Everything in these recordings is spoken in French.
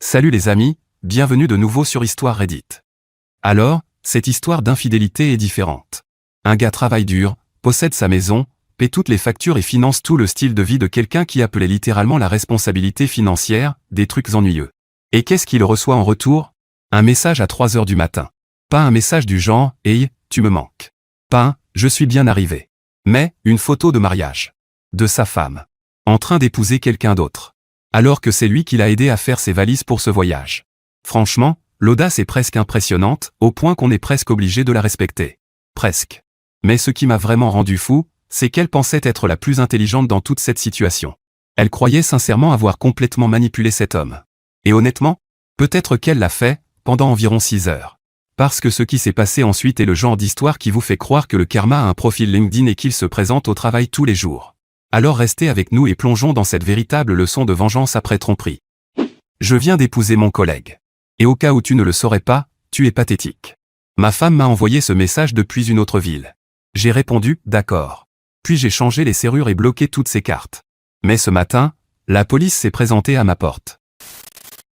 Salut les amis, bienvenue de nouveau sur Histoire Reddit. Alors, cette histoire d'infidélité est différente. Un gars travaille dur, possède sa maison, paie toutes les factures et finance tout le style de vie de quelqu'un qui appelait littéralement la responsabilité financière, des trucs ennuyeux. Et qu'est-ce qu'il reçoit en retour? Un message à 3 heures du matin. Pas un message du genre « Hey, tu me manques ». Pas un « Je suis bien arrivé ». Mais une photo de mariage. De sa femme. En train d'épouser quelqu'un d'autre. Alors que c'est lui qui l'a aidé à faire ses valises pour ce voyage. Franchement, l'audace est presque impressionnante, au point qu'on est presque obligé de la respecter. Presque. Mais ce qui m'a vraiment rendu fou, c'est qu'elle pensait être la plus intelligente dans toute cette situation. Elle croyait sincèrement avoir complètement manipulé cet homme. Et honnêtement, peut-être qu'elle l'a fait, pendant environ 6 heures. Parce que ce qui s'est passé ensuite est le genre d'histoire qui vous fait croire que le karma a un profil LinkedIn et qu'il se présente au travail tous les jours. Alors restez avec nous et plongeons dans cette véritable leçon de vengeance après tromperie. Je viens d'épouser mon collègue. Et au cas où tu ne le saurais pas, tu es pathétique. Ma femme m'a envoyé ce message depuis une autre ville. J'ai répondu « D'accord ». Puis j'ai changé les serrures et bloqué toutes ses cartes. Mais ce matin, la police s'est présentée à ma porte.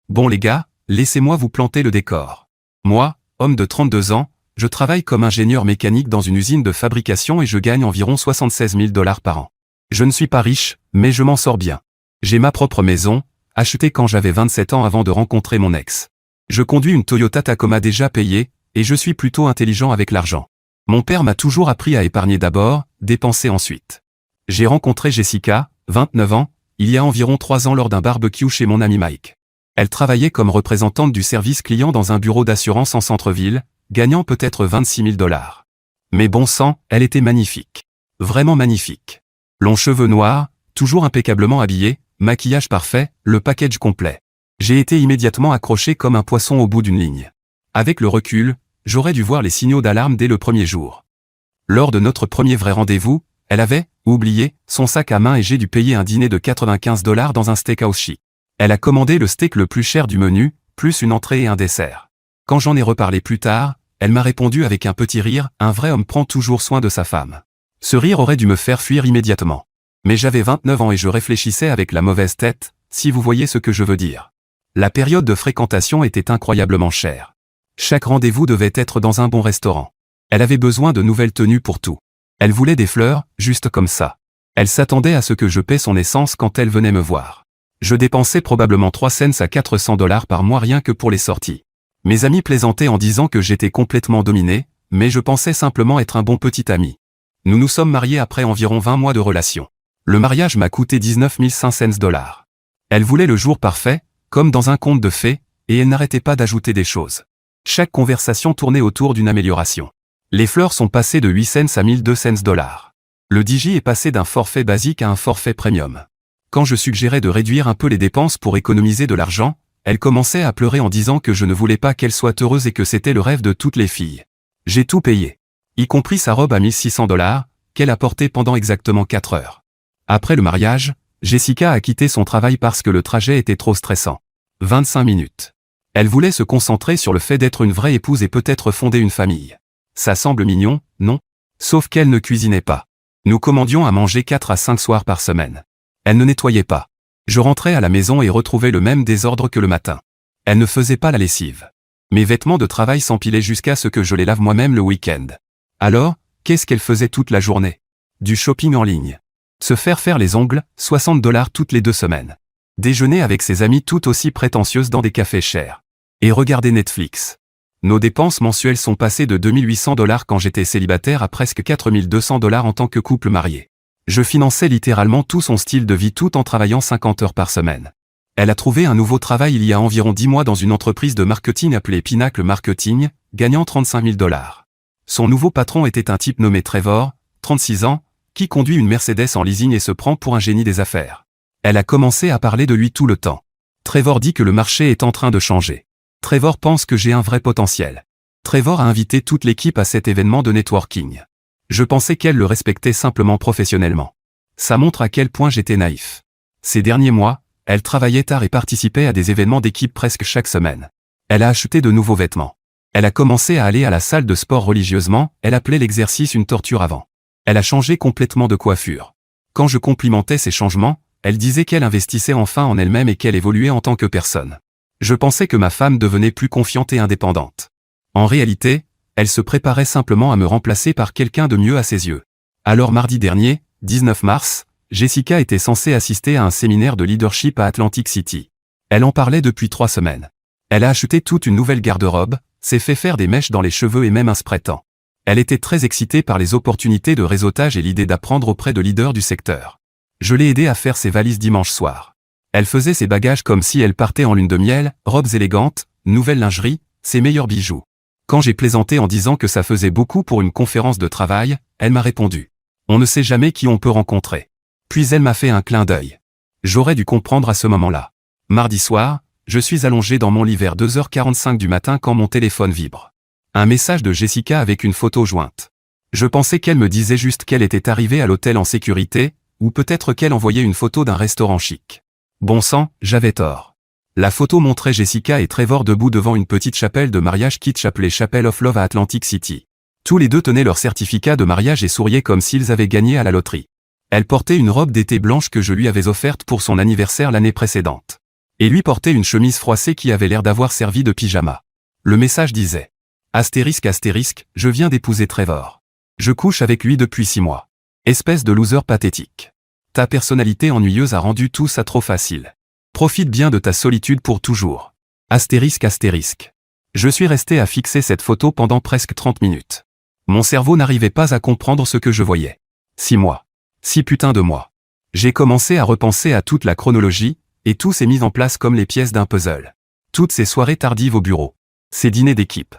Bon les gars, laissez-moi vous planter le décor. Moi, homme de 32 ans, je travaille comme ingénieur mécanique dans une usine de fabrication et je gagne environ 76 000 $ par an. Je ne suis pas riche, mais je m'en sors bien. J'ai ma propre maison, achetée quand j'avais 27 ans avant de rencontrer mon ex. Je conduis une Toyota Tacoma déjà payée, et je suis plutôt intelligent avec l'argent. Mon père m'a toujours appris à épargner d'abord, dépenser ensuite. J'ai rencontré Jessica, 29 ans, il y a environ 3 ans lors d'un barbecue chez mon ami Mike. Elle travaillait comme représentante du service client dans un bureau d'assurance en centre-ville, gagnant peut-être 26 000 $. Mais bon sang, elle était magnifique. Vraiment magnifique. Longs cheveux noirs, toujours impeccablement habillée, maquillage parfait, le package complet. J'ai été immédiatement accroché comme un poisson au bout d'une ligne. Avec le recul, j'aurais dû voir les signaux d'alarme dès le premier jour. Lors de notre premier vrai rendez-vous, elle avait, oublié, son sac à main et j'ai dû payer un dîner de 95 $ dans un steakhouse chic. Elle a commandé le steak le plus cher du menu, plus une entrée et un dessert. Quand j'en ai reparlé plus tard, elle m'a répondu avec un petit rire, un vrai homme prend toujours soin de sa femme. Ce rire aurait dû me faire fuir immédiatement. Mais j'avais 29 ans et je réfléchissais avec la mauvaise tête, si vous voyez ce que je veux dire. La période de fréquentation était incroyablement chère. Chaque rendez-vous devait être dans un bon restaurant. Elle avait besoin de nouvelles tenues pour tout. Elle voulait des fleurs, juste comme ça. Elle s'attendait à ce que je paie son essence quand elle venait me voir. Je dépensais probablement 3 cents à 400 $ par mois rien que pour les sorties. Mes amis plaisantaient en disant que j'étais complètement dominé, mais je pensais simplement être un bon petit ami. Nous nous sommes mariés après environ 20 mois de relation. Le mariage m'a coûté 19 500 $. Elle voulait le jour parfait, comme dans un conte de fées, et elle n'arrêtait pas d'ajouter des choses. Chaque conversation tournait autour d'une amélioration. Les fleurs sont passées de 8 cents à 1200 $. Le DJ est passé d'un forfait basique à un forfait premium. Quand je suggérais de réduire un peu les dépenses pour économiser de l'argent, elle commençait à pleurer en disant que je ne voulais pas qu'elle soit heureuse et que c'était le rêve de toutes les filles. J'ai tout payé. Y compris sa robe à 1600 $, qu'elle a portée pendant exactement 4 heures. Après le mariage, Jessica a quitté son travail parce que le trajet était trop stressant. 25 minutes. Elle voulait se concentrer sur le fait d'être une vraie épouse et peut-être fonder une famille. Ça semble mignon, non? Sauf qu'elle ne cuisinait pas. Nous commandions à manger 4 à 5 soirs par semaine. Elle ne nettoyait pas. Je rentrais à la maison et retrouvais le même désordre que le matin. Elle ne faisait pas la lessive. Mes vêtements de travail s'empilaient jusqu'à ce que je les lave moi-même le week-end. Alors, qu'est-ce qu'elle faisait toute la journée? Du shopping en ligne. Se faire les ongles, 60 $ toutes les 2 semaines. Déjeuner avec ses amies tout aussi prétentieuses dans des cafés chers. Et regarder Netflix. Nos dépenses mensuelles sont passées de 2800 $ quand j'étais célibataire à presque 4200 $ en tant que couple marié. Je finançais littéralement tout son style de vie tout en travaillant 50 heures par semaine. Elle a trouvé un nouveau travail il y a environ 10 mois dans une entreprise de marketing appelée Pinnacle Marketing, gagnant 35 000 $. Son nouveau patron était un type nommé Trevor, 36 ans, qui conduit une Mercedes en leasing et se prend pour un génie des affaires. Elle a commencé à parler de lui tout le temps. Trevor dit que le marché est en train de changer. Trevor pense que j'ai un vrai potentiel. Trevor a invité toute l'équipe à cet événement de networking. Je pensais qu'elle le respectait simplement professionnellement. Ça montre à quel point j'étais naïf. Ces derniers mois, elle travaillait tard et participait à des événements d'équipe presque chaque semaine. Elle a acheté de nouveaux vêtements. Elle a commencé à aller à la salle de sport religieusement, elle appelait l'exercice une torture avant. Elle a changé complètement de coiffure. Quand je complimentais ses changements, elle disait qu'elle investissait enfin en elle-même et qu'elle évoluait en tant que personne. Je pensais que ma femme devenait plus confiante et indépendante. En réalité, elle se préparait simplement à me remplacer par quelqu'un de mieux à ses yeux. Alors mardi dernier, 19 mars, Jessica était censée assister à un séminaire de leadership à Atlantic City. Elle en parlait depuis 3 semaines. Elle a acheté toute une nouvelle garde-robe, s'est fait faire des mèches dans les cheveux et même un spray-tan. Elle était très excitée par les opportunités de réseautage et l'idée d'apprendre auprès de leaders du secteur. Je l'ai aidée à faire ses valises dimanche soir. Elle faisait ses bagages comme si elle partait en lune de miel, robes élégantes, nouvelle lingerie, ses meilleurs bijoux. Quand j'ai plaisanté en disant que ça faisait beaucoup pour une conférence de travail, elle m'a répondu. On ne sait jamais qui on peut rencontrer. Puis elle m'a fait un clin d'œil. J'aurais dû comprendre à ce moment-là. Mardi soir, je suis allongé dans mon lit vers 2h45 du matin quand mon téléphone vibre. Un message de Jessica avec une photo jointe. Je pensais qu'elle me disait juste qu'elle était arrivée à l'hôtel en sécurité, ou peut-être qu'elle envoyait une photo d'un restaurant chic. Bon sang, j'avais tort. La photo montrait Jessica et Trevor debout devant une petite chapelle de mariage kitsch appelée Chapel of Love à Atlantic City. Tous les deux tenaient leur certificat de mariage et souriaient comme s'ils avaient gagné à la loterie. Elle portait une robe d'été blanche que je lui avais offerte pour son anniversaire l'année précédente. Et lui portait une chemise froissée qui avait l'air d'avoir servi de pyjama. Le message disait « Astérisque, je viens d'épouser Trevor. Je couche avec lui depuis 6 mois. Espèce de loser pathétique. Ta personnalité ennuyeuse a rendu tout ça trop facile. Profite bien de ta solitude pour toujours. Astérisque. Je suis resté à fixer cette photo pendant presque 30 minutes. Mon cerveau n'arrivait pas à comprendre ce que je voyais. 6 mois. 6 putains de mois. J'ai commencé à repenser à toute la chronologie, et tout s'est mis en place comme les pièces d'un puzzle. Toutes ces soirées tardives au bureau. Ces dîners d'équipe.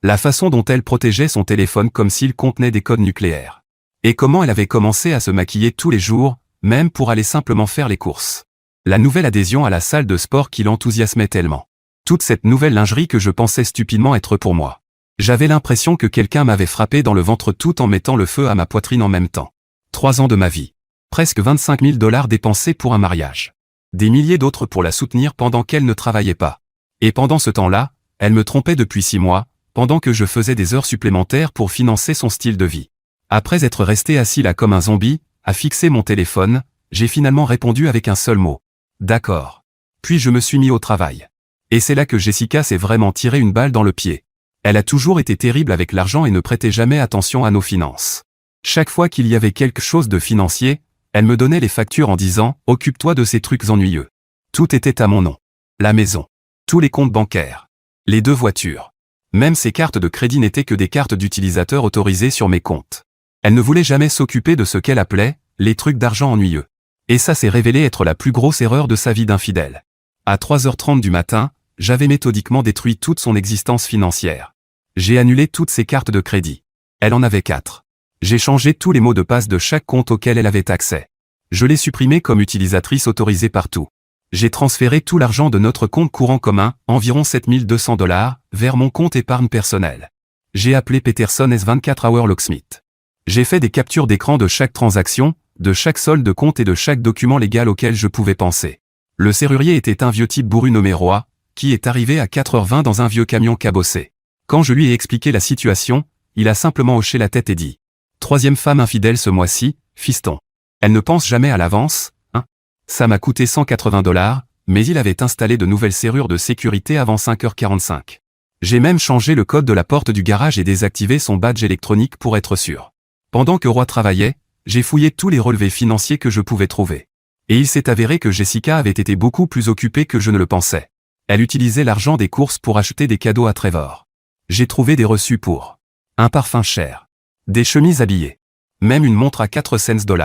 La façon dont elle protégeait son téléphone comme s'il contenait des codes nucléaires. Et comment elle avait commencé à se maquiller tous les jours, même pour aller simplement faire les courses. La nouvelle adhésion à la salle de sport qui l'enthousiasmait tellement. Toute cette nouvelle lingerie que je pensais stupidement être pour moi. J'avais l'impression que quelqu'un m'avait frappé dans le ventre tout en mettant le feu à ma poitrine en même temps. 3 ans de ma vie. Presque 25 000 $ dépensés pour un mariage. Des milliers d'autres pour la soutenir pendant qu'elle ne travaillait pas. Et pendant ce temps-là, elle me trompait depuis 6 mois, pendant que je faisais des heures supplémentaires pour financer son style de vie. Après être resté assis là comme un zombie, à fixer mon téléphone, j'ai finalement répondu avec un seul mot. D'accord. Puis je me suis mis au travail. Et c'est là que Jessica s'est vraiment tiré une balle dans le pied. Elle a toujours été terrible avec l'argent et ne prêtait jamais attention à nos finances. Chaque fois qu'il y avait quelque chose de financier, elle me donnait les factures en disant « Occupe-toi de ces trucs ennuyeux ». Tout était à mon nom. La maison. Tous les comptes bancaires. Les 2 voitures. Même ces cartes de crédit n'étaient que des cartes d'utilisateurs autorisées sur mes comptes. Elle ne voulait jamais s'occuper de ce qu'elle appelait « les trucs d'argent ennuyeux ». Et ça s'est révélé être la plus grosse erreur de sa vie d'infidèle. À 3h30 du matin, j'avais méthodiquement détruit toute son existence financière. J'ai annulé toutes ses cartes de crédit. Elle en avait 4. J'ai changé tous les mots de passe de chaque compte auquel elle avait accès. Je l'ai supprimé comme utilisatrice autorisée partout. J'ai transféré tout l'argent de notre compte courant commun, environ 7 200 $, vers mon compte épargne personnel. J'ai appelé Peterson S24 Hour Locksmith. J'ai fait des captures d'écran de chaque transaction, de chaque solde de compte et de chaque document légal auquel je pouvais penser. Le serrurier était un vieux type bourru nommé Roy, qui est arrivé à 4h20 dans un vieux camion cabossé. Quand je lui ai expliqué la situation, il a simplement hoché la tête et dit « 3e femme infidèle ce mois-ci, fiston. Elle ne pense jamais à l'avance, hein. Ça m'a coûté 180 $, mais il avait installé de nouvelles serrures de sécurité avant 5h45. J'ai même changé le code de la porte du garage et désactivé son badge électronique pour être sûr. Pendant que Roy travaillait, j'ai fouillé tous les relevés financiers que je pouvais trouver. Et il s'est avéré que Jessica avait été beaucoup plus occupée que je ne le pensais. Elle utilisait l'argent des courses pour acheter des cadeaux à Trevor. J'ai trouvé des reçus pour un parfum cher, des chemises habillées, même une montre à 4 cents $.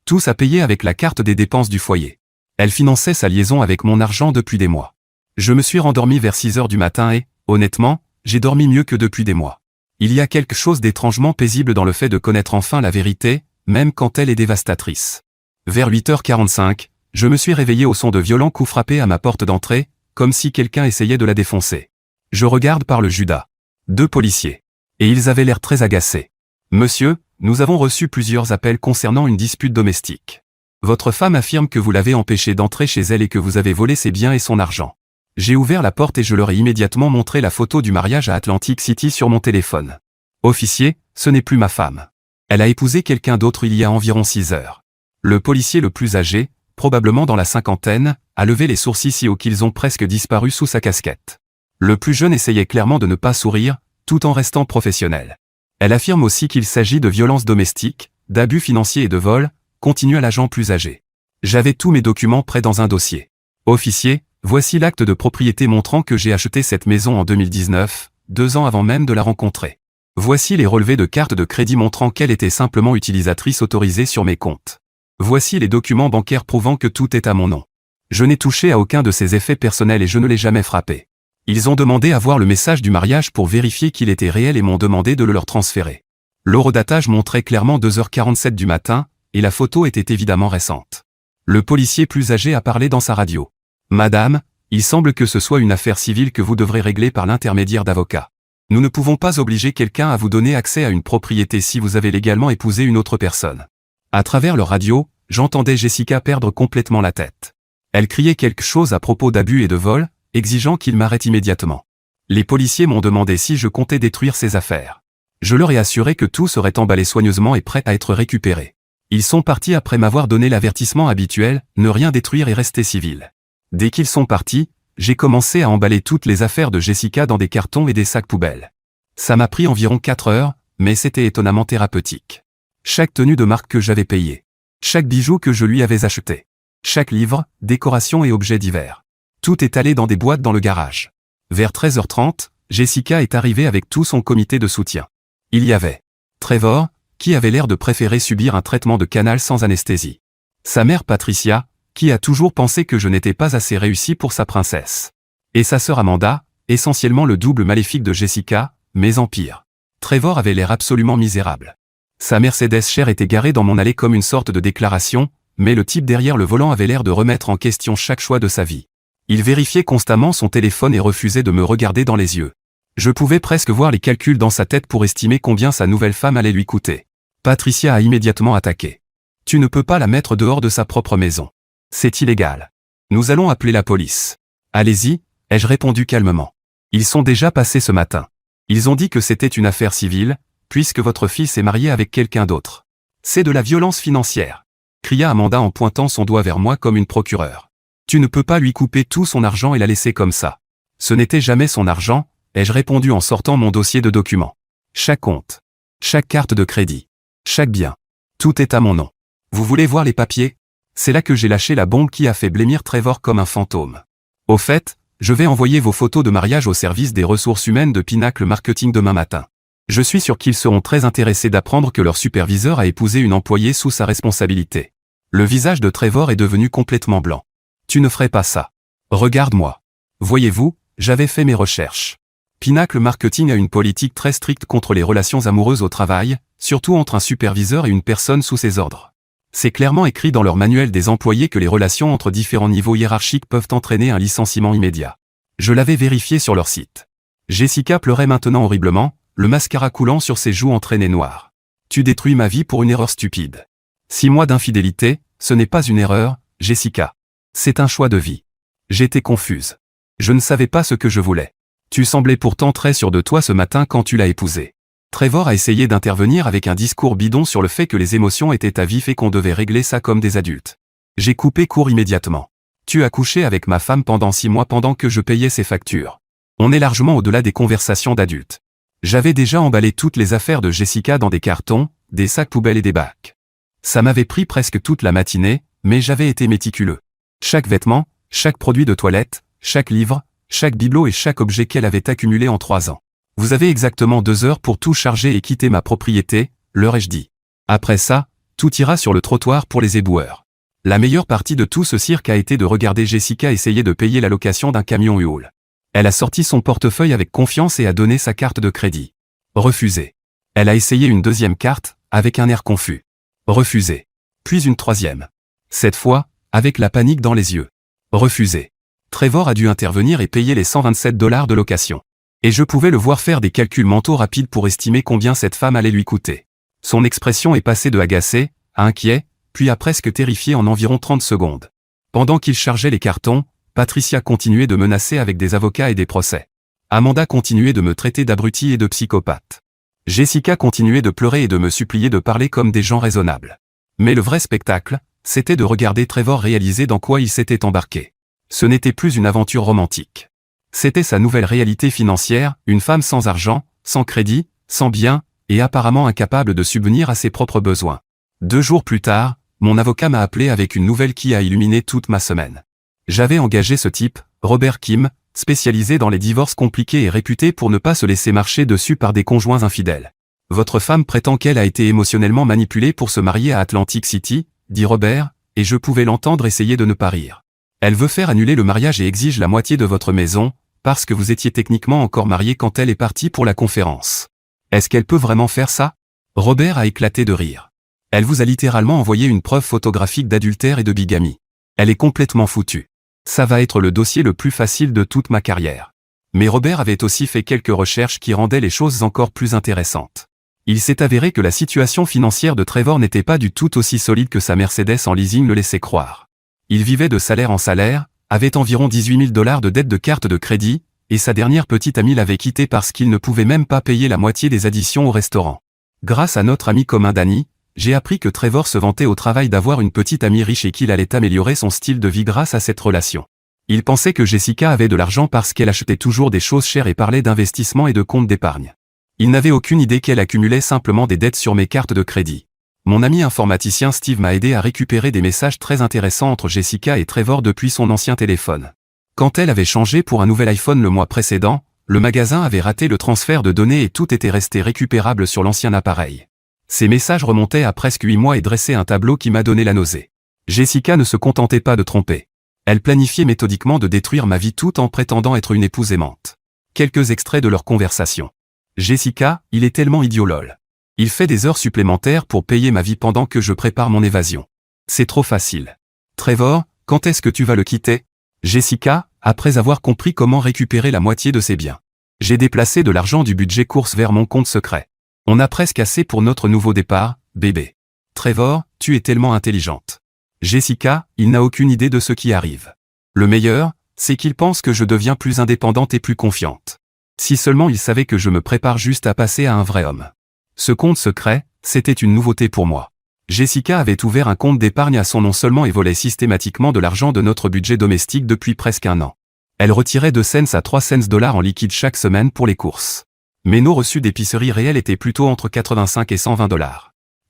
Tous à payer avec la carte des dépenses du foyer. Elle finançait sa liaison avec mon argent depuis des mois. Je me suis rendormi vers 6h du matin et, honnêtement, j'ai dormi mieux que depuis des mois. Il y a quelque chose d'étrangement paisible dans le fait de connaître enfin la vérité, même quand elle est dévastatrice. Vers 8h45, je me suis réveillé au son de violents coups frappés à ma porte d'entrée, comme si quelqu'un essayait de la défoncer. Je regarde par le Judas. 2 policiers. Et ils avaient l'air très agacés. « Monsieur, nous avons reçu plusieurs appels concernant une dispute domestique. Votre femme affirme que vous l'avez empêchée d'entrer chez elle et que vous avez volé ses biens et son argent. » J'ai ouvert la porte et je leur ai immédiatement montré la photo du mariage à Atlantic City sur mon téléphone. « Officier, ce n'est plus ma femme. Elle a épousé quelqu'un d'autre il y a environ 6 heures. » Le policier le plus âgé, probablement dans la cinquantaine, a levé les sourcils si haut qu'ils ont presque disparu sous sa casquette. Le plus jeune essayait clairement de ne pas sourire, tout en restant professionnel. Elle affirme aussi qu'il s'agit de violences domestiques, d'abus financiers et de vol, continua l'agent plus âgé. J'avais tous mes documents prêts dans un dossier. Officier, voici l'acte de propriété montrant que j'ai acheté cette maison en 2019, 2 ans avant même de la rencontrer. Voici les relevés de carte de crédit montrant qu'elle était simplement utilisatrice autorisée sur mes comptes. Voici les documents bancaires prouvant que tout est à mon nom. Je n'ai touché à aucun de ces effets personnels et je ne l'ai jamais frappé. Ils ont demandé à voir le message du mariage pour vérifier qu'il était réel et m'ont demandé de le leur transférer. L'horodatage montrait clairement 2h47 du matin, et la photo était évidemment récente. Le policier plus âgé a parlé dans sa radio. « Madame, il semble que ce soit une affaire civile que vous devrez régler par l'intermédiaire d'avocats. Nous ne pouvons pas obliger quelqu'un à vous donner accès à une propriété si vous avez légalement épousé une autre personne. » À travers leur radio, j'entendais Jessica perdre complètement la tête. Elle criait quelque chose à propos d'abus et de vol, exigeant qu'il m'arrête immédiatement. Les policiers m'ont demandé si je comptais détruire ses affaires. Je leur ai assuré que tout serait emballé soigneusement et prêt à être récupéré. Ils sont partis après m'avoir donné l'avertissement habituel, ne rien détruire et rester civil. Dès qu'ils sont partis, j'ai commencé à emballer toutes les affaires de Jessica dans des cartons et des sacs poubelles. Ça m'a pris environ 4 heures, mais c'était étonnamment thérapeutique. Chaque tenue de marque que j'avais payée. Chaque bijou que je lui avais acheté. Chaque livre, décoration et objets divers. Tout est allé dans des boîtes dans le garage. Vers 13h30, Jessica est arrivée avec tout son comité de soutien. Il y avait Trevor, qui avait l'air de préférer subir un traitement de canal sans anesthésie. Sa mère Patricia, qui a toujours pensé que je n'étais pas assez réussi pour sa princesse. Et sa sœur Amanda, essentiellement le double maléfique de Jessica, mais en pire. Trevor avait l'air absolument misérable. Sa Mercedes chère était garée dans mon allée comme une sorte de déclaration, mais le type derrière le volant avait l'air de remettre en question chaque choix de sa vie. Il vérifiait constamment son téléphone et refusait de me regarder dans les yeux. Je pouvais presque voir les calculs dans sa tête pour estimer combien sa nouvelle femme allait lui coûter. Patricia a immédiatement attaqué. « Tu ne peux pas la mettre dehors de sa propre maison. C'est illégal. Nous allons appeler la police. »« Allez-y » ai-je répondu calmement. « Ils sont déjà passés ce matin. Ils ont dit que c'était une affaire civile, puisque votre fils est marié avec quelqu'un d'autre. C'est de la violence financière. » cria Amanda en pointant son doigt vers moi comme une procureure. Tu ne peux pas lui couper tout son argent et la laisser comme ça. Ce n'était jamais son argent, ai-je répondu en sortant mon dossier de documents. Chaque compte. Chaque carte de crédit. Chaque bien. Tout est à mon nom. Vous voulez voir les papiers? C'est là que j'ai lâché la bombe qui a fait blêmir Trevor comme un fantôme. Au fait, je vais envoyer vos photos de mariage au service des ressources humaines de Pinacle Marketing demain matin. Je suis sûr qu'ils seront très intéressés d'apprendre que leur superviseur a épousé une employée sous sa responsabilité. Le visage de Trevor est devenu complètement blanc. Tu ne ferais pas ça. Regarde-moi. Voyez-vous, j'avais fait mes recherches. Pinacle Marketing a une politique très stricte contre les relations amoureuses au travail, surtout entre un superviseur et une personne sous ses ordres. C'est clairement écrit dans leur manuel des employés que les relations entre différents niveaux hiérarchiques peuvent entraîner un licenciement immédiat. Je l'avais vérifié sur leur site. Jessica pleurait maintenant horriblement, le mascara coulant sur ses joues entraînées noires. Tu détruis ma vie pour une erreur stupide. 6 mois d'infidélité, ce n'est pas une erreur, Jessica. C'est un choix de vie. J'étais confuse. Je ne savais pas ce que je voulais. Tu semblais pourtant très sûr de toi ce matin quand tu l'as épousée. Trevor a essayé d'intervenir avec un discours bidon sur le fait que les émotions étaient à vif et qu'on devait régler ça comme des adultes. J'ai coupé court immédiatement. Tu as couché avec ma femme pendant 6 mois pendant que je payais ses factures. On est largement au-delà des conversations d'adultes. J'avais déjà emballé toutes les affaires de Jessica dans des cartons, des sacs poubelles et des bacs. Ça m'avait pris presque toute la matinée, mais j'avais été méticuleux. Chaque vêtement, chaque produit de toilette, chaque livre, chaque bibelot et chaque objet qu'elle avait accumulé en 3 ans. Vous avez exactement 2 heures pour tout charger et quitter ma propriété, leur ai-je dit. Après ça, tout ira sur le trottoir pour les éboueurs. La meilleure partie de tout ce cirque a été de regarder Jessica essayer de payer la location d'un camion Hull. Elle a sorti son portefeuille avec confiance et a donné sa carte de crédit. Refusé. Elle a essayé une deuxième carte, avec un air confus. Refusé. Puis une troisième. Cette fois, avec la panique dans les yeux. Refusé. Trevor a dû intervenir et payer les $127 de location. Et je pouvais le voir faire des calculs mentaux rapides pour estimer combien cette femme allait lui coûter. Son expression est passée de agacé, à inquiet, puis à presque terrifié en environ 30 secondes. Pendant qu'il chargeait les cartons, Patricia continuait de menacer avec des avocats et des procès. Amanda continuait de me traiter d'abruti et de psychopathe. Jessica continuait de pleurer et de me supplier de parler comme des gens raisonnables. Mais le vrai spectacle, c'était de regarder Trevor réaliser dans quoi il s'était embarqué. Ce n'était plus une aventure romantique. C'était sa nouvelle réalité financière, une femme sans argent, sans crédit, sans biens, et apparemment incapable de subvenir à ses propres besoins. 2 jours plus tard, mon avocat m'a appelé avec une nouvelle qui a illuminé toute ma semaine. J'avais engagé ce type, Robert Kim, spécialisé dans les divorces compliqués et réputé pour ne pas se laisser marcher dessus par des conjoints infidèles. Votre femme prétend qu'elle a été émotionnellement manipulée pour se marier à Atlantic City, dit Robert, et je pouvais l'entendre essayer de ne pas rire. Elle veut faire annuler le mariage et exige la moitié de votre maison, parce que vous étiez techniquement encore mariés quand elle est partie pour la conférence. Est-ce qu'elle peut vraiment faire ça? Robert a éclaté de rire. Elle vous a littéralement envoyé une preuve photographique d'adultère et de bigamie. Elle est complètement foutue. Ça va être le dossier le plus facile de toute ma carrière. Mais Robert avait aussi fait quelques recherches qui rendaient les choses encore plus intéressantes. Il s'est avéré que la situation financière de Trevor n'était pas du tout aussi solide que sa Mercedes en leasing le laissait croire. Il vivait de salaire en salaire, avait environ 18 000 $ de dette de carte de crédit, et sa dernière petite amie l'avait quitté parce qu'il ne pouvait même pas payer la moitié des additions au restaurant. Grâce à notre ami commun Danny, j'ai appris que Trevor se vantait au travail d'avoir une petite amie riche et qu'il allait améliorer son style de vie grâce à cette relation. Il pensait que Jessica avait de l'argent parce qu'elle achetait toujours des choses chères et parlait d'investissement et de comptes d'épargne. Il n'avait aucune idée qu'elle accumulait simplement des dettes sur mes cartes de crédit. Mon ami informaticien Steve m'a aidé à récupérer des messages très intéressants entre Jessica et Trevor depuis son ancien téléphone. Quand elle avait changé pour un nouvel iPhone le mois précédent, le magasin avait raté le transfert de données et tout était resté récupérable sur l'ancien appareil. Ces messages remontaient à presque 8 mois et dressaient un tableau qui m'a donné la nausée. Jessica ne se contentait pas de tromper. Elle planifiait méthodiquement de détruire ma vie tout en prétendant être une épouse aimante. Quelques extraits de leur conversation. Jessica, il est tellement idiot lol. Il fait des heures supplémentaires pour payer ma vie pendant que je prépare mon évasion. C'est trop facile. Trevor, quand est-ce que tu vas le quitter? Jessica, après avoir compris comment récupérer la moitié de ses biens. J'ai déplacé de l'argent du budget course vers mon compte secret. On a presque assez pour notre nouveau départ, bébé. Trevor, tu es tellement intelligente. Jessica, il n'a aucune idée de ce qui arrive. Le meilleur, c'est qu'il pense que je deviens plus indépendante et plus confiante. Si seulement il savait que je me prépare juste à passer à un vrai homme. Ce compte secret, c'était une nouveauté pour moi. Jessica avait ouvert un compte d'épargne à son nom seulement et volait systématiquement de l'argent de notre budget domestique depuis presque 1 an. Elle retirait 2 cents à 3 cents $ en liquide chaque semaine pour les courses. Mais nos reçus d'épicerie réels étaient plutôt entre 85 et 120 $.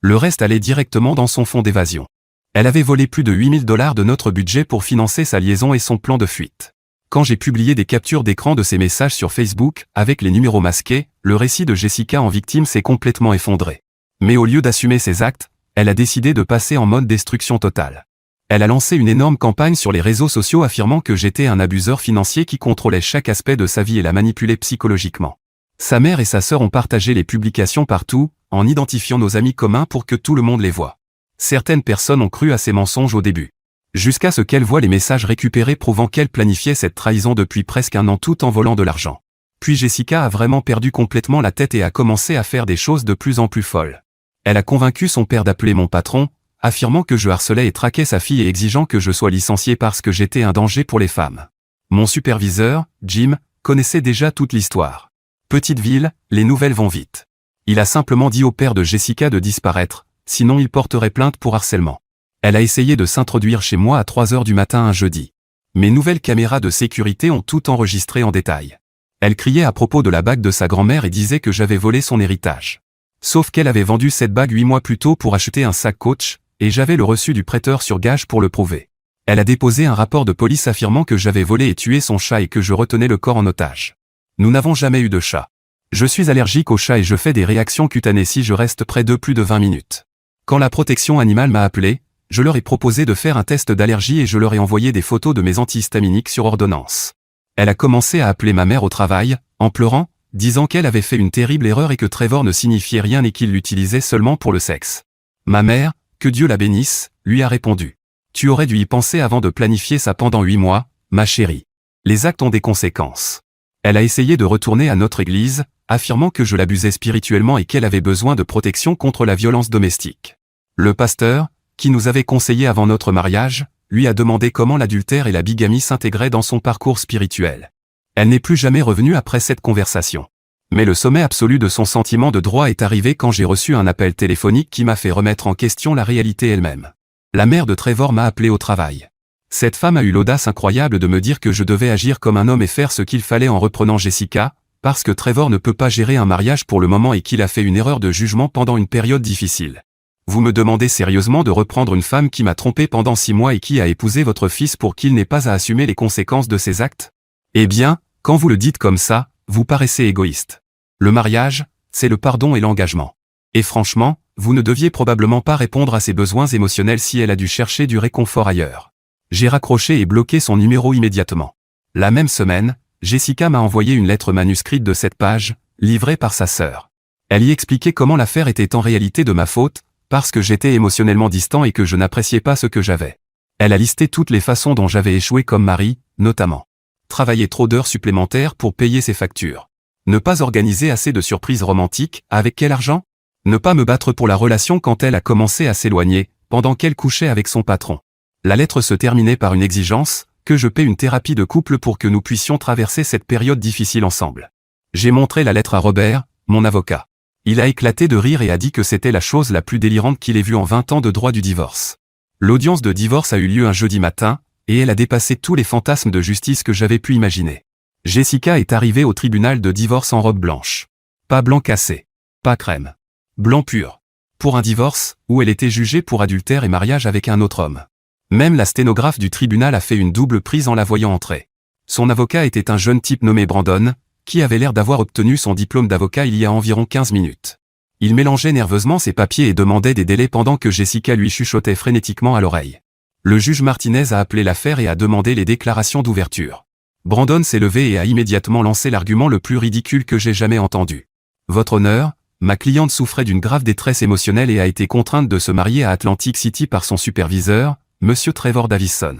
Le reste allait directement dans son fonds d'évasion. Elle avait volé plus de 8 000 $ de notre budget pour financer sa liaison et son plan de fuite. Quand j'ai publié des captures d'écran de ces messages sur Facebook, avec les numéros masqués, le récit de Jessica en victime s'est complètement effondré. Mais au lieu d'assumer ses actes, elle a décidé de passer en mode destruction totale. Elle a lancé une énorme campagne sur les réseaux sociaux affirmant que j'étais un abuseur financier qui contrôlait chaque aspect de sa vie et la manipulait psychologiquement. Sa mère et sa sœur ont partagé les publications partout, en identifiant nos amis communs pour que tout le monde les voie. Certaines personnes ont cru à ces mensonges au début. Jusqu'à ce qu'elle voie les messages récupérés prouvant qu'elle planifiait cette trahison depuis presque 1 an tout en volant de l'argent. Puis Jessica a vraiment perdu complètement la tête et a commencé à faire des choses de plus en plus folles. Elle a convaincu son père d'appeler mon patron, affirmant que je harcelais et traquais sa fille et exigeant que je sois licencié parce que j'étais un danger pour les femmes. Mon superviseur, Jim, connaissait déjà toute l'histoire. Petite ville, les nouvelles vont vite. Il a simplement dit au père de Jessica de disparaître, sinon il porterait plainte pour harcèlement. Elle a essayé de s'introduire chez moi à 3 heures du matin un jeudi. Mes nouvelles caméras de sécurité ont tout enregistré en détail. Elle criait à propos de la bague de sa grand-mère et disait que j'avais volé son héritage. Sauf qu'elle avait vendu cette bague 8 mois plus tôt pour acheter un sac Coach, et j'avais le reçu du prêteur sur gage pour le prouver. Elle a déposé un rapport de police affirmant que j'avais volé et tué son chat et que je retenais le corps en otage. Nous n'avons jamais eu de chat. Je suis allergique aux chats et je fais des réactions cutanées si je reste près d'eux plus de 20 minutes. Quand la protection animale m'a appelé, je leur ai proposé de faire un test d'allergie et je leur ai envoyé des photos de mes antihistaminiques sur ordonnance. Elle a commencé à appeler ma mère au travail, en pleurant, disant qu'elle avait fait une terrible erreur et que Trevor ne signifiait rien et qu'il l'utilisait seulement pour le sexe. Ma mère, que Dieu la bénisse, lui a répondu. Tu aurais dû y penser avant de planifier ça pendant 8 mois, ma chérie. Les actes ont des conséquences. Elle a essayé de retourner à notre église, affirmant que je l'abusais spirituellement et qu'elle avait besoin de protection contre la violence domestique. Le pasteur, qui nous avait conseillé avant notre mariage, lui a demandé comment l'adultère et la bigamie s'intégraient dans son parcours spirituel. Elle n'est plus jamais revenue après cette conversation. Mais le sommet absolu de son sentiment de droit est arrivé quand j'ai reçu un appel téléphonique qui m'a fait remettre en question la réalité elle-même. La mère de Trevor m'a appelé au travail. Cette femme a eu l'audace incroyable de me dire que je devais agir comme un homme et faire ce qu'il fallait en reprenant Jessica, parce que Trevor ne peut pas gérer un mariage pour le moment et qu'il a fait une erreur de jugement pendant une période difficile. Vous me demandez sérieusement de reprendre une femme qui m'a trompé pendant 6 mois et qui a épousé votre fils pour qu'il n'ait pas à assumer les conséquences de ses actes? Eh bien, quand vous le dites comme ça, vous paraissez égoïste. Le mariage, c'est le pardon et l'engagement. Et franchement, vous ne deviez probablement pas répondre à ses besoins émotionnels si elle a dû chercher du réconfort ailleurs. J'ai raccroché et bloqué son numéro immédiatement. La même semaine, Jessica m'a envoyé une lettre manuscrite de 7 pages, livrée par sa sœur. Elle y expliquait comment l'affaire était en réalité de ma faute, parce que j'étais émotionnellement distant et que je n'appréciais pas ce que j'avais. Elle a listé toutes les façons dont j'avais échoué comme mari, notamment travailler trop d'heures supplémentaires pour payer ses factures. Ne pas organiser assez de surprises romantiques, avec quel argent? Ne pas me battre pour la relation quand elle a commencé à s'éloigner, pendant qu'elle couchait avec son patron. La lettre se terminait par une exigence, que je paie une thérapie de couple pour que nous puissions traverser cette période difficile ensemble. J'ai montré la lettre à Robert, mon avocat. Il a éclaté de rire et a dit que c'était la chose la plus délirante qu'il ait vue en 20 ans de droit du divorce. L'audience de divorce a eu lieu un jeudi matin, et elle a dépassé tous les fantasmes de justice que j'avais pu imaginer. Jessica est arrivée au tribunal de divorce en robe blanche. Pas blanc cassé. Pas crème. Blanc pur. Pour un divorce, où elle était jugée pour adultère et mariage avec un autre homme. Même la sténographe du tribunal a fait une double prise en la voyant entrer. Son avocat était un jeune type nommé Brandon, qui avait l'air d'avoir obtenu son diplôme d'avocat il y a environ 15 minutes. Il mélangeait nerveusement ses papiers et demandait des délais pendant que Jessica lui chuchotait frénétiquement à l'oreille. Le juge Martinez a appelé l'affaire et a demandé les déclarations d'ouverture. Brandon s'est levé et a immédiatement lancé l'argument le plus ridicule que j'ai jamais entendu. Votre honneur, ma cliente souffrait d'une grave détresse émotionnelle et a été contrainte de se marier à Atlantic City par son superviseur, Monsieur Trevor Davison.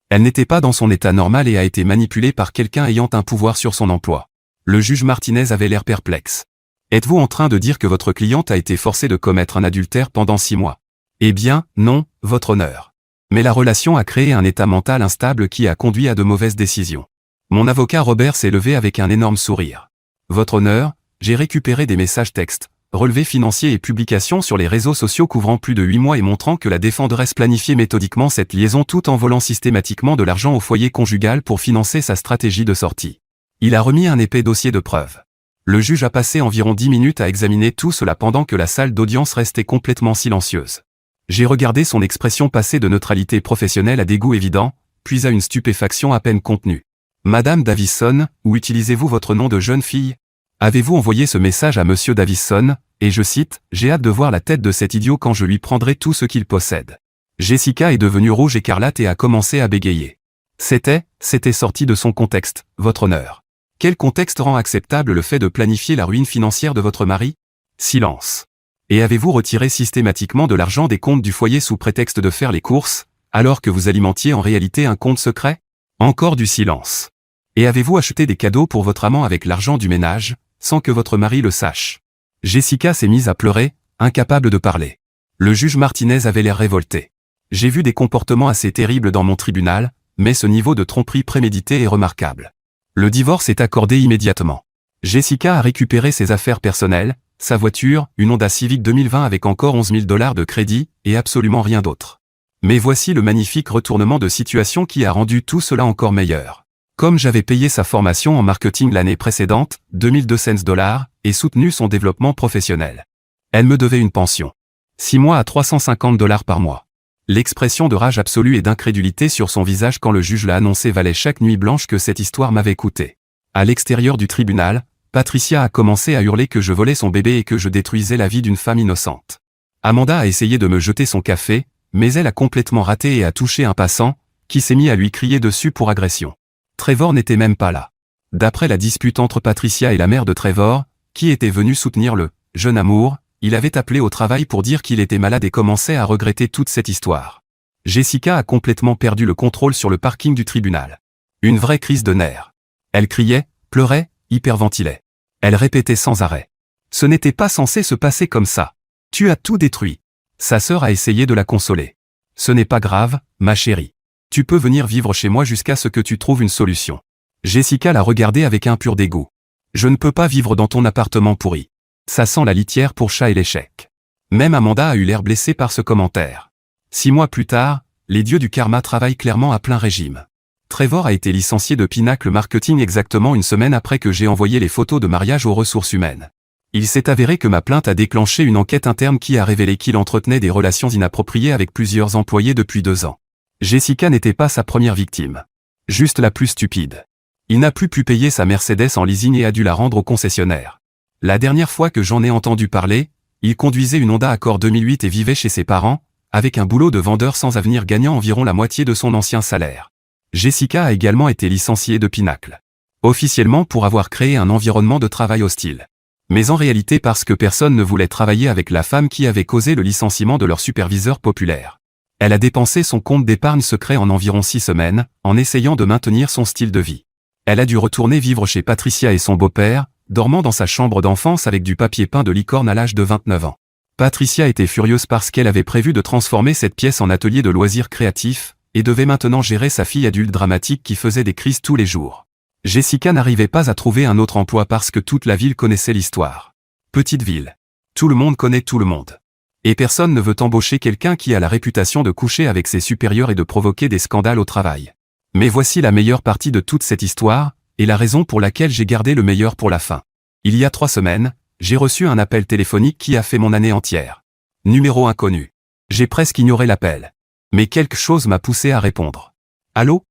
Elle n'était pas dans son état normal et a été manipulée par quelqu'un ayant un pouvoir sur son emploi. Le juge Martinez avait l'air perplexe. Êtes-vous en train de dire que votre cliente a été forcée de commettre un adultère pendant 6 mois? Eh bien, non, votre honneur. Mais la relation a créé un état mental instable qui a conduit à de mauvaises décisions. Mon avocat Robert s'est levé avec un énorme sourire. Votre honneur, j'ai récupéré des messages textes, relevés financiers et publications sur les réseaux sociaux couvrant plus de 8 mois et montrant que la défenderesse planifiait méthodiquement cette liaison tout en volant systématiquement de l'argent au foyer conjugal pour financer sa stratégie de sortie. Il a remis un épais dossier de preuves. Le juge a passé environ 10 minutes à examiner tout cela pendant que la salle d'audience restait complètement silencieuse. J'ai regardé son expression passer de neutralité professionnelle à dégoût évident, puis à une stupéfaction à peine contenue. Madame Davison, où utilisez-vous votre nom de jeune fille? Avez-vous envoyé ce message à Monsieur Davison, et je cite, « J'ai hâte de voir la tête de cet idiot quand je lui prendrai tout ce qu'il possède. » Jessica est devenue rouge écarlate et a commencé à bégayer. C'était sorti de son contexte, votre honneur. Quel contexte rend acceptable le fait de planifier la ruine financière de votre mari? Silence. Et avez-vous retiré systématiquement de l'argent des comptes du foyer sous prétexte de faire les courses, alors que vous alimentiez en réalité un compte secret? Encore du silence. Et avez-vous acheté des cadeaux pour votre amant avec l'argent du ménage, sans que votre mari le sache? Jessica s'est mise à pleurer, incapable de parler. Le juge Martinez avait l'air révolté. J'ai vu des comportements assez terribles dans mon tribunal, mais ce niveau de tromperie préméditée est remarquable. Le divorce est accordé immédiatement. Jessica a récupéré ses affaires personnelles, sa voiture, une Honda Civic 2020 avec encore 11 000 $ de crédit, et absolument rien d'autre. Mais voici le magnifique retournement de situation qui a rendu tout cela encore meilleur. Comme j'avais payé sa formation en marketing l'année précédente, 2200 $, et soutenu son développement professionnel. Elle me devait une pension. 6 mois à 350 $ par mois. L'expression de rage absolue et d'incrédulité sur son visage quand le juge l'a annoncé valait chaque nuit blanche que cette histoire m'avait coûté. À l'extérieur du tribunal, Patricia a commencé à hurler que je volais son bébé et que je détruisais la vie d'une femme innocente. Amanda a essayé de me jeter son café, mais elle a complètement raté et a touché un passant, qui s'est mis à lui crier dessus pour agression. Trevor n'était même pas là. D'après la dispute entre Patricia et la mère de Trevor, qui était venue soutenir le jeune amour, il avait appelé au travail pour dire qu'il était malade et commençait à regretter toute cette histoire. Jessica a complètement perdu le contrôle sur le parking du tribunal. Une vraie crise de nerfs. Elle criait, pleurait, hyperventilait. Elle répétait sans arrêt. Ce n'était pas censé se passer comme ça. Tu as tout détruit. Sa sœur a essayé de la consoler. Ce n'est pas grave, ma chérie. Tu peux venir vivre chez moi jusqu'à ce que tu trouves une solution. Jessica l'a regardé avec un pur dégoût. Je ne peux pas vivre dans ton appartement pourri. Ça sent la litière pour chat et l'échec. Même Amanda a eu l'air blessée par ce commentaire. 6 mois plus tard, les dieux du karma travaillent clairement à plein régime. Trevor a été licencié de Pinnacle Marketing exactement une semaine après que j'ai envoyé les photos de mariage aux ressources humaines. Il s'est avéré que ma plainte a déclenché une enquête interne qui a révélé qu'il entretenait des relations inappropriées avec plusieurs employés depuis 2 ans. Jessica n'était pas sa première victime. Juste la plus stupide. Il n'a plus pu payer sa Mercedes en leasing et a dû la rendre au concessionnaire. La dernière fois que j'en ai entendu parler, il conduisait une Honda Accord 2008 et vivait chez ses parents, avec un boulot de vendeur sans avenir gagnant environ la moitié de son ancien salaire. Jessica a également été licenciée de Pinnacle. Officiellement pour avoir créé un environnement de travail hostile. Mais en réalité parce que personne ne voulait travailler avec la femme qui avait causé le licenciement de leur superviseur populaire. Elle a dépensé son compte d'épargne secret en environ 6 semaines, en essayant de maintenir son style de vie. Elle a dû retourner vivre chez Patricia et son beau-père, dormant dans sa chambre d'enfance avec du papier peint de licorne à l'âge de 29 ans. Patricia était furieuse parce qu'elle avait prévu de transformer cette pièce en atelier de loisirs créatifs, et devait maintenant gérer sa fille adulte dramatique qui faisait des crises tous les jours. Jessica n'arrivait pas à trouver un autre emploi parce que toute la ville connaissait l'histoire. Petite ville. Tout le monde connaît tout le monde. Et personne ne veut embaucher quelqu'un qui a la réputation de coucher avec ses supérieurs et de provoquer des scandales au travail. Mais voici la meilleure partie de toute cette histoire, et la raison pour laquelle j'ai gardé le meilleur pour la fin. Il y a 3 semaines, j'ai reçu un appel téléphonique qui a fait mon année entière. Numéro inconnu. J'ai presque ignoré l'appel. Mais quelque chose m'a poussé à répondre. Allô ?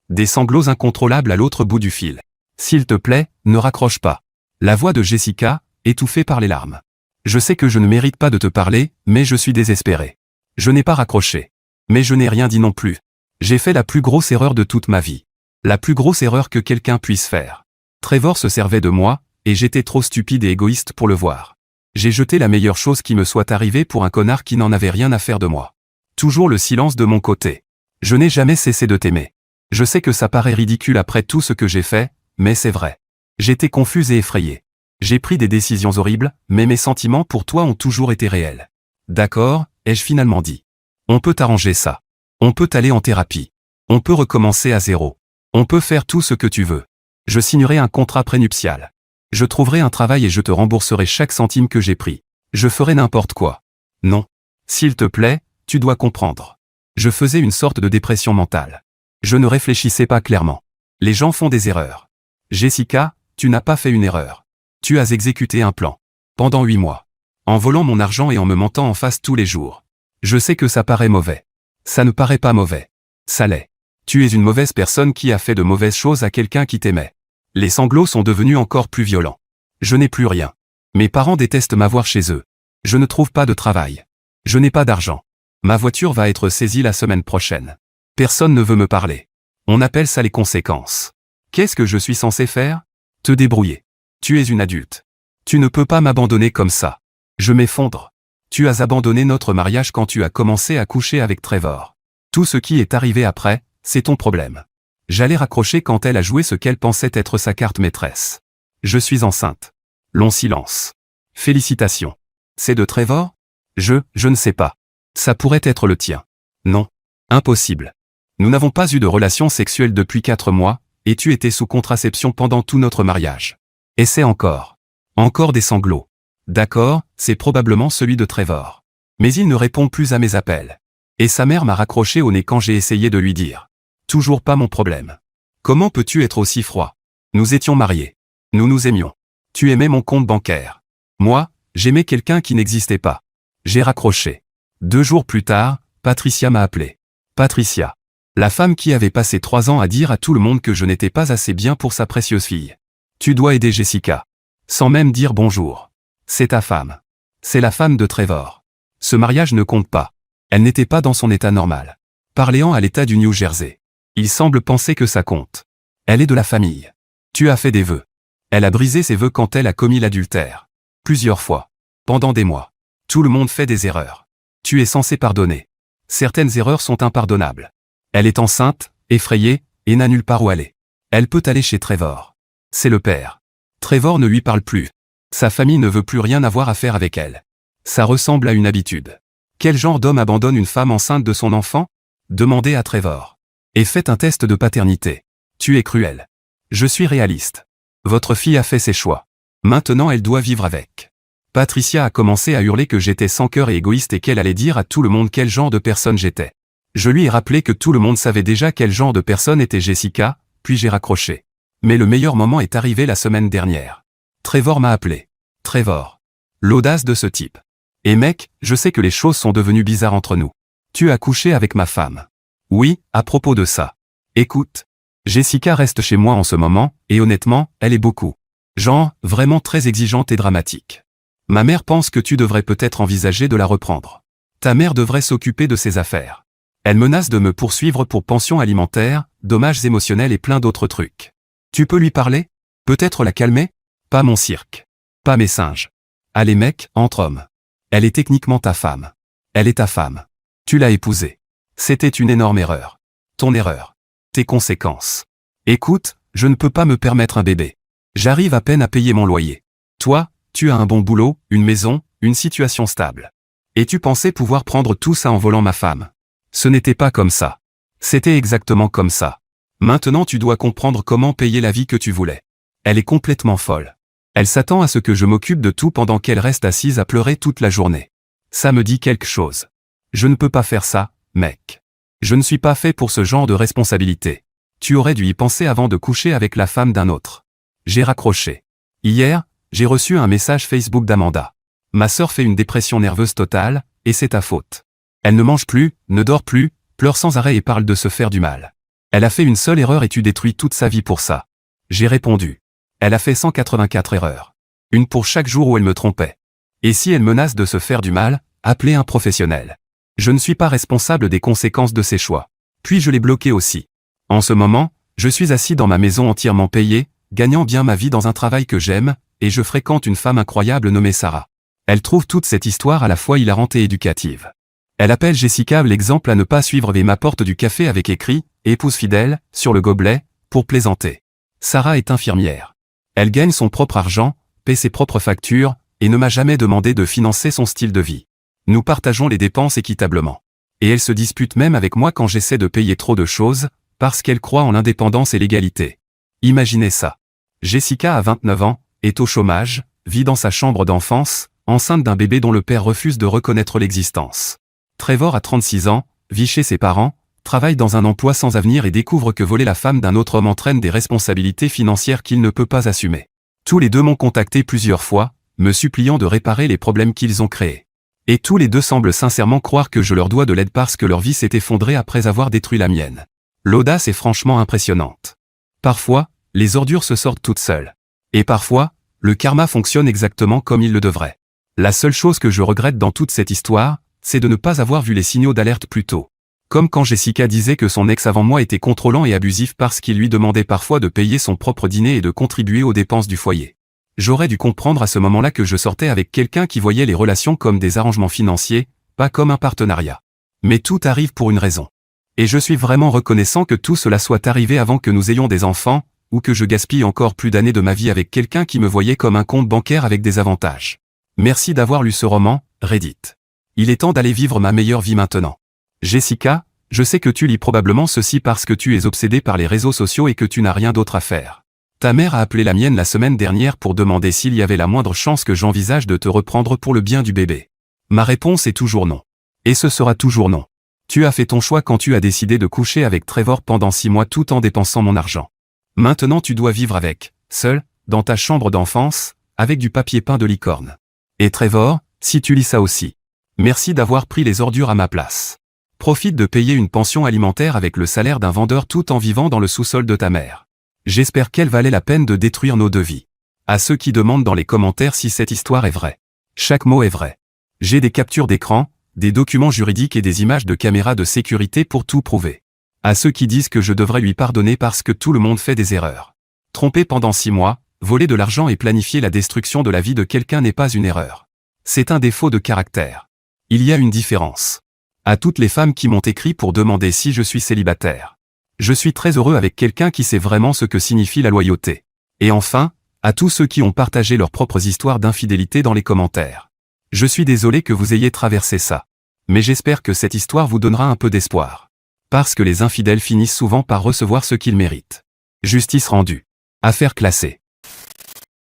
Des sanglots incontrôlables à l'autre bout du fil. S'il te plaît, ne raccroche pas. La voix de Jessica, étouffée par les larmes. Je sais que je ne mérite pas de te parler, mais je suis désespéré. Je n'ai pas raccroché. Mais je n'ai rien dit non plus. J'ai fait la plus grosse erreur de toute ma vie. La plus grosse erreur que quelqu'un puisse faire. Trevor se servait de moi, et j'étais trop stupide et égoïste pour le voir. J'ai jeté la meilleure chose qui me soit arrivée pour un connard qui n'en avait rien à faire de moi. Toujours le silence de mon côté. Je n'ai jamais cessé de t'aimer. Je sais que ça paraît ridicule après tout ce que j'ai fait, mais c'est vrai. J'étais confuse et effrayée. J'ai pris des décisions horribles, mais mes sentiments pour toi ont toujours été réels. D'accord, ai-je finalement dit. On peut arranger ça. On peut aller en thérapie. On peut recommencer à zéro. On peut faire tout ce que tu veux. Je signerai un contrat prénuptial. Je trouverai un travail et je te rembourserai chaque centime que j'ai pris. Je ferai n'importe quoi. Non. S'il te plaît, tu dois comprendre. Je faisais une sorte de dépression mentale. Je ne réfléchissais pas clairement. Les gens font des erreurs. Jessica, tu n'as pas fait une erreur. Tu as exécuté un plan. Pendant 8 mois. En volant mon argent et en me mentant en face tous les jours. Je sais que ça paraît mauvais. Ça ne paraît pas mauvais. Ça l'est. Tu es une mauvaise personne qui a fait de mauvaises choses à quelqu'un qui t'aimait. Les sanglots sont devenus encore plus violents. Je n'ai plus rien. Mes parents détestent m'avoir chez eux. Je ne trouve pas de travail. Je n'ai pas d'argent. Ma voiture va être saisie la semaine prochaine. Personne ne veut me parler. On appelle ça les conséquences. Qu'est-ce que je suis censé faire ? Te débrouiller. Tu es une adulte. Tu ne peux pas m'abandonner comme ça. Je m'effondre. Tu as abandonné notre mariage quand tu as commencé à coucher avec Trevor. Tout ce qui est arrivé après, c'est ton problème. J'allais raccrocher quand elle a joué ce qu'elle pensait être sa carte maîtresse. Je suis enceinte. Long silence. Félicitations. C'est de Trevor ? Je ne sais pas. Ça pourrait être le tien. Non. Impossible. Nous n'avons pas eu de relation sexuelle depuis 4 mois, et tu étais sous contraception pendant tout notre mariage. Et c'est encore. Encore des sanglots. D'accord, c'est probablement celui de Trevor. Mais il ne répond plus à mes appels. Et sa mère m'a raccroché au nez quand j'ai essayé de lui dire. Toujours pas mon problème. Comment peux-tu être aussi froid ? Nous étions mariés. Nous nous aimions. Tu aimais mon compte bancaire. Moi, j'aimais quelqu'un qui n'existait pas. J'ai raccroché. 2 jours plus tard, Patricia m'a appelé. Patricia. La femme qui avait passé 3 ans à dire à tout le monde que je n'étais pas assez bien pour sa précieuse fille. Tu dois aider Jessica. Sans même dire bonjour. C'est ta femme. C'est la femme de Trevor. Ce mariage ne compte pas. Elle n'était pas dans son état normal. Parléant à l'état du New Jersey. Il semble penser que ça compte. Elle est de la famille. Tu as fait des vœux. Elle a brisé ses vœux quand elle a commis l'adultère. Plusieurs fois. Pendant des mois. Tout le monde fait des erreurs. Tu es censé pardonner. Certaines erreurs sont impardonnables. Elle est enceinte, effrayée, et n'a nulle part où aller. Elle peut aller chez Trevor. C'est le père. Trevor ne lui parle plus. Sa famille ne veut plus rien avoir à faire avec elle. Ça ressemble à une habitude. Quel genre d'homme abandonne une femme enceinte de son enfant ? Demandez à Trevor. Et faites un test de paternité. Tu es cruel. Je suis réaliste. Votre fille a fait ses choix. Maintenant elle doit vivre avec. Patricia a commencé à hurler que j'étais sans cœur et égoïste et qu'elle allait dire à tout le monde quel genre de personne j'étais. Je lui ai rappelé que tout le monde savait déjà quel genre de personne était Jessica, puis j'ai raccroché. Mais le meilleur moment est arrivé la semaine dernière. Trevor m'a appelé. Trevor. L'audace de ce type. Et mec, je sais que les choses sont devenues bizarres entre nous. Tu as couché avec ma femme. Oui, à propos de ça. Écoute. Jessica reste chez moi en ce moment, et honnêtement, elle est beaucoup. Genre, vraiment très exigeante et dramatique. Ma mère pense que tu devrais peut-être envisager de la reprendre. Ta mère devrait s'occuper de ses affaires. Elle menace de me poursuivre pour pension alimentaire, dommages émotionnels et plein d'autres trucs. Tu peux lui parler? Peut-être la calmer? Pas mon cirque. Pas mes singes. Allez mec, entre hommes. Elle est techniquement ta femme. Elle est ta femme. Tu l'as épousée. C'était une énorme erreur. Ton erreur. Tes conséquences. Écoute, je ne peux pas me permettre un bébé. J'arrive à peine à payer mon loyer. Toi, tu as un bon boulot, une maison, une situation stable. Et tu pensais pouvoir prendre tout ça en volant ma femme. Ce n'était pas comme ça. C'était exactement comme ça. Maintenant tu dois comprendre comment payer la vie que tu voulais. Elle est complètement folle. Elle s'attend à ce que je m'occupe de tout pendant qu'elle reste assise à pleurer toute la journée. Ça me dit quelque chose. Je ne peux pas faire ça, mec. Je ne suis pas fait pour ce genre de responsabilité. Tu aurais dû y penser avant de coucher avec la femme d'un autre. J'ai raccroché. Hier, j'ai reçu un message Facebook d'Amanda. Ma sœur fait une dépression nerveuse totale, et c'est ta faute. Elle ne mange plus, ne dort plus, pleure sans arrêt et parle de se faire du mal. Elle a fait une seule erreur et tu détruis toute sa vie pour ça. J'ai répondu. Elle a fait 184 erreurs. Une pour chaque jour où elle me trompait. Et si elle menace de se faire du mal, appelez un professionnel. Je ne suis pas responsable des conséquences de ses choix. Puis je l'ai bloqué aussi. En ce moment, je suis assis dans ma maison entièrement payée, gagnant bien ma vie dans un travail que j'aime, et je fréquente une femme incroyable nommée Sarah. Elle trouve toute cette histoire à la fois hilarante et éducative. Elle appelle Jessica l'exemple à ne pas suivre et m'apporte du café avec écrit « Épouse fidèle » sur le gobelet, pour plaisanter. Sarah est infirmière. Elle gagne son propre argent, paie ses propres factures, et ne m'a jamais demandé de financer son style de vie. Nous partageons les dépenses équitablement. Et elle se dispute même avec moi quand j'essaie de payer trop de choses, parce qu'elle croit en l'indépendance et l'égalité. Imaginez ça. Jessica a 29 ans, est au chômage, vit dans sa chambre d'enfance, enceinte d'un bébé dont le père refuse de reconnaître l'existence. Trevor a 36 ans, vit chez ses parents, travaille dans un emploi sans avenir et découvre que voler la femme d'un autre homme entraîne des responsabilités financières qu'il ne peut pas assumer. Tous les deux m'ont contacté plusieurs fois, me suppliant de réparer les problèmes qu'ils ont créés. Et tous les deux semblent sincèrement croire que je leur dois de l'aide parce que leur vie s'est effondrée après avoir détruit la mienne. L'audace est franchement impressionnante. Parfois, les ordures se sortent toutes seules. Et parfois, le karma fonctionne exactement comme il le devrait. La seule chose que je regrette dans toute cette histoire, c'est de ne pas avoir vu les signaux d'alerte plus tôt. Comme quand Jessica disait que son ex avant moi était contrôlant et abusif parce qu'il lui demandait parfois de payer son propre dîner et de contribuer aux dépenses du foyer. J'aurais dû comprendre à ce moment-là que je sortais avec quelqu'un qui voyait les relations comme des arrangements financiers, pas comme un partenariat. Mais tout arrive pour une raison. Et je suis vraiment reconnaissant que tout cela soit arrivé avant que nous ayons des enfants, ou que je gaspille encore plus d'années de ma vie avec quelqu'un qui me voyait comme un compte bancaire avec des avantages. Merci d'avoir lu ce roman, Reddit. Il est temps d'aller vivre ma meilleure vie maintenant. Jessica, je sais que tu lis probablement ceci parce que tu es obsédée par les réseaux sociaux et que tu n'as rien d'autre à faire. Ta mère a appelé la mienne la semaine dernière pour demander s'il y avait la moindre chance que j'envisage de te reprendre pour le bien du bébé. Ma réponse est toujours non. Et ce sera toujours non. Tu as fait ton choix quand tu as décidé de coucher avec Trevor pendant 6 mois tout en dépensant mon argent. Maintenant tu dois vivre avec, seul, dans ta chambre d'enfance, avec du papier peint de licorne. Et Trevor, si tu lis ça aussi. Merci d'avoir pris les ordures à ma place. Profite de payer une pension alimentaire avec le salaire d'un vendeur tout en vivant dans le sous-sol de ta mère. J'espère qu'elle valait la peine de détruire nos deux vies. À ceux qui demandent dans les commentaires si cette histoire est vraie. Chaque mot est vrai. J'ai des captures d'écran, des documents juridiques et des images de caméras de sécurité pour tout prouver. À ceux qui disent que je devrais lui pardonner parce que tout le monde fait des erreurs. Tromper pendant 6 mois, voler de l'argent et planifier la destruction de la vie de quelqu'un n'est pas une erreur. C'est un défaut de caractère. Il y a une différence. À toutes les femmes qui m'ont écrit pour demander si je suis célibataire. Je suis très heureux avec quelqu'un qui sait vraiment ce que signifie la loyauté. Et enfin, à tous ceux qui ont partagé leurs propres histoires d'infidélité dans les commentaires. Je suis désolé que vous ayez traversé ça. Mais j'espère que cette histoire vous donnera un peu d'espoir. Parce que les infidèles finissent souvent par recevoir ce qu'ils méritent. Justice rendue. Affaire classée.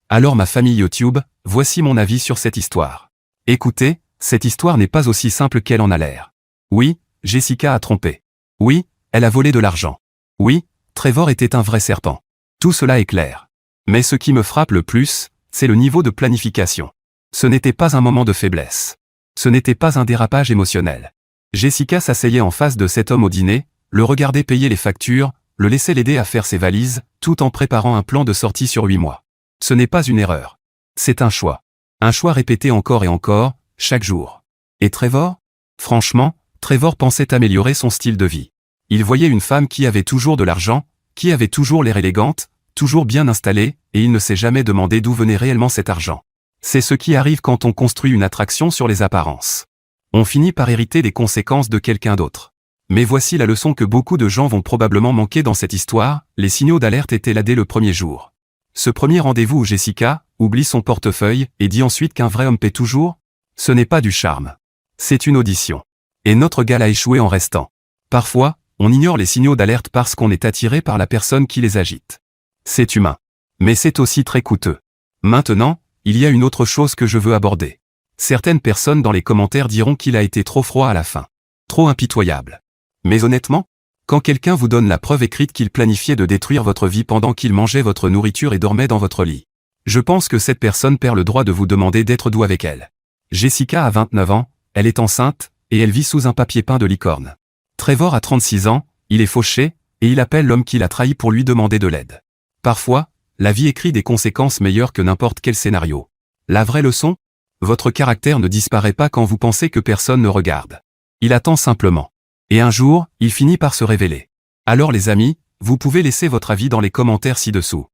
Alors ma famille YouTube, voici mon avis sur cette histoire. Écoutez, cette histoire n'est pas aussi simple qu'elle en a l'air. Oui, Jessica a trompé. Oui, elle a volé de l'argent. Oui, Trevor était un vrai serpent. Tout cela est clair. Mais ce qui me frappe le plus, c'est le niveau de planification. Ce n'était pas un moment de faiblesse. Ce n'était pas un dérapage émotionnel. Jessica s'asseyait en face de cet homme au dîner, le regardait payer les factures, le laissait l'aider à faire ses valises, tout en préparant un plan de sortie sur 8 mois. Ce n'est pas une erreur. C'est un choix. Un choix répété encore et encore, chaque jour. Et Trevor? Franchement, Trevor pensait améliorer son style de vie. Il voyait une femme qui avait toujours de l'argent, qui avait toujours l'air élégante, toujours bien installée, et il ne s'est jamais demandé d'où venait réellement cet argent. C'est ce qui arrive quand on construit une attraction sur les apparences. On finit par hériter des conséquences de quelqu'un d'autre. Mais voici la leçon que beaucoup de gens vont probablement manquer dans cette histoire, les signaux d'alerte étaient là dès le premier jour. Ce premier rendez-vous où Jessica oublie son portefeuille et dit ensuite qu'un vrai homme paie toujours, ce n'est pas du charme. C'est une audition. Et notre gars a échoué en restant. Parfois, on ignore les signaux d'alerte parce qu'on est attiré par la personne qui les agite. C'est humain. Mais c'est aussi très coûteux. Maintenant, il y a une autre chose que je veux aborder. Certaines personnes dans les commentaires diront qu'il a été trop froid à la fin. Trop impitoyable. Mais honnêtement, quand quelqu'un vous donne la preuve écrite qu'il planifiait de détruire votre vie pendant qu'il mangeait votre nourriture et dormait dans votre lit, je pense que cette personne perd le droit de vous demander d'être doux avec elle. Jessica a 29 ans, elle est enceinte, et elle vit sous un papier peint de licorne. Trevor a 36 ans, il est fauché, et il appelle l'homme qui l'a trahi pour lui demander de l'aide. Parfois, la vie écrit des conséquences meilleures que n'importe quel scénario. La vraie leçon? Votre caractère ne disparaît pas quand vous pensez que personne ne regarde. Il attend simplement. Et un jour, il finit par se révéler. Alors les amis, vous pouvez laisser votre avis dans les commentaires ci-dessous.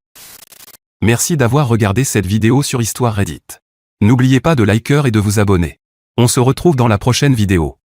Merci d'avoir regardé cette vidéo sur Histoire Reddit. N'oubliez pas de liker et de vous abonner. On se retrouve dans la prochaine vidéo.